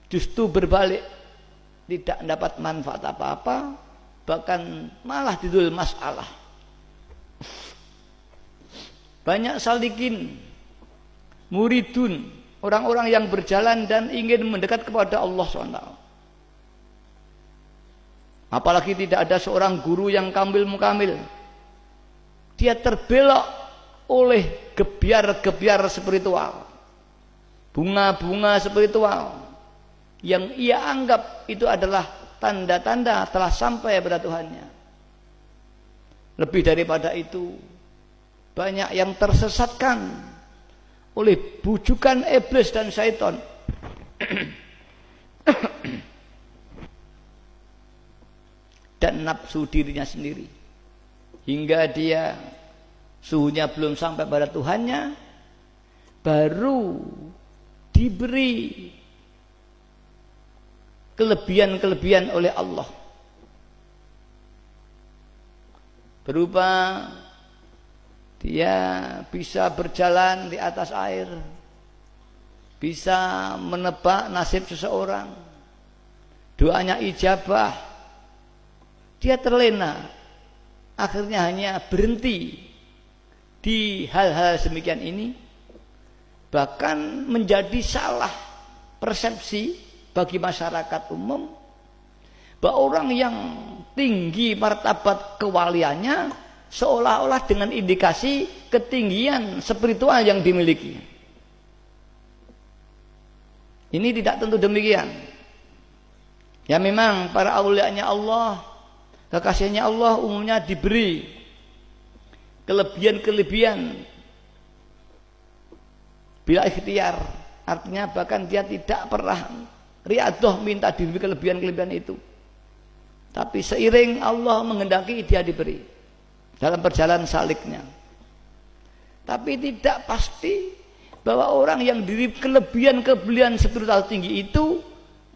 justru berbalik, tidak mendapat manfaat apa-apa, bahkan malah timbul masalah. Banyak salikin, muridun, orang-orang yang berjalan dan ingin mendekat kepada Allah SWT. Apalagi tidak ada seorang guru yang kamil mukamil, dia terbelok oleh gebiar-gebiar spiritual, bunga-bunga spiritual yang ia anggap itu adalah tanda-tanda telah sampai pada Tuhannya. Lebih daripada itu, banyak yang tersesatkan oleh bujukan iblis dan syaitan dan nafsu dirinya sendiri, hingga dia suhunya belum sampai pada Tuhannya, baru diberi kelebihan-kelebihan oleh Allah, berupa dia bisa berjalan di atas air, bisa menebak nasib seseorang, doanya ijabah, dia terlena, akhirnya hanya berhenti di hal-hal demikian ini, bahkan menjadi salah persepsi bagi masyarakat umum bahwa orang yang tinggi martabat kewaliannya seolah-olah dengan indikasi ketinggian spiritual yang dimiliki. Ini tidak tentu demikian. Ya memang para aulianya Allah, kekasihnya Allah umumnya diberi kelebihan-kelebihan bila ikhtiar, artinya bahkan dia tidak pernah riadoh minta diberi kelebihan-kelebihan itu, tapi seiring Allah menghendaki dia diberi dalam perjalanan saliknya. Tapi tidak pasti bahwa orang yang diberi kelebihan-kelebihan spiritual tinggi itu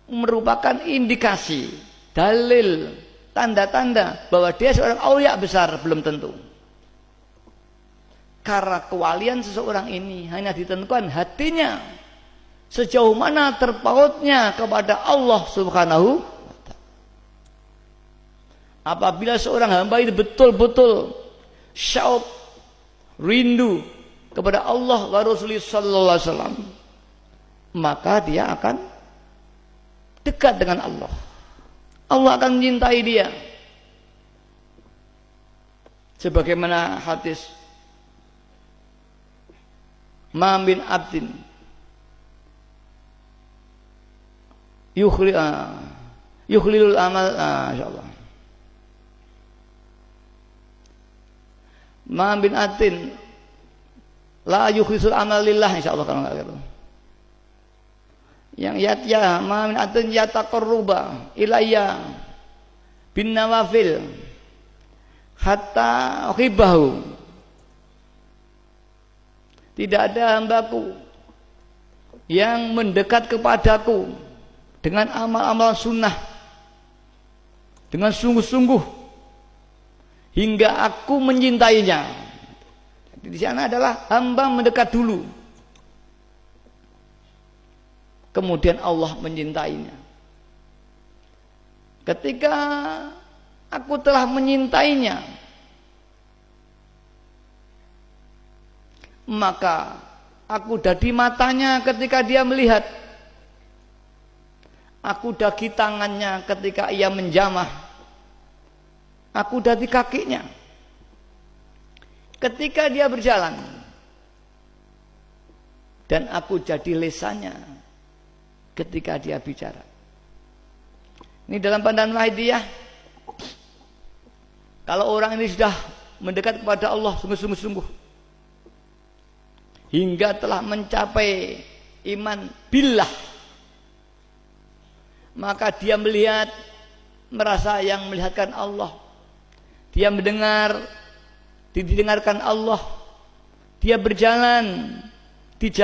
merupakan indikasi, dalil, tanda-tanda bahwa dia seorang aulia besar, belum tentu. Karena kewalian seseorang ini hanya ditentukan hatinya sejauh mana terpautnya kepada Allah Subhanahu wa ta'ala. Apabila seorang hamba itu betul-betul syauq, rindu kepada Allah wa Rasulullah sallallahu alaihi wasallam, maka dia akan dekat dengan Allah. Allah akan mencintai dia. Sebagaimana hadis, ma min abdin yukhlilul amal, insyaallah, ma min abdin la yukhlisul amal lillah, insyaallah kalau enggak gitu. Yang ya ma min abdin yataqarruba ilayya bin nawafil hatta uhibahu. Tidak ada hambaku yang mendekat kepadaku dengan amal-amal sunnah dengan sungguh-sungguh hingga aku mencintainya. Di sana adalah hamba mendekat dulu, kemudian Allah mencintainya. Ketika aku telah menyintainya, maka aku dadi matanya ketika dia melihat, aku dadi tangannya ketika ia menjamah, aku dadi kakinya ketika dia berjalan, dan aku jadi lisannya ketika dia bicara. Ini dalam pandangan Wahidiyah, kalau orang ini sudah mendekat kepada Allah sungguh-sungguh hingga telah mencapai iman billah, maka dia melihat, merasa yang melihatkan Allah, dia mendengar, didengarkan Allah, dia berjalan di jalan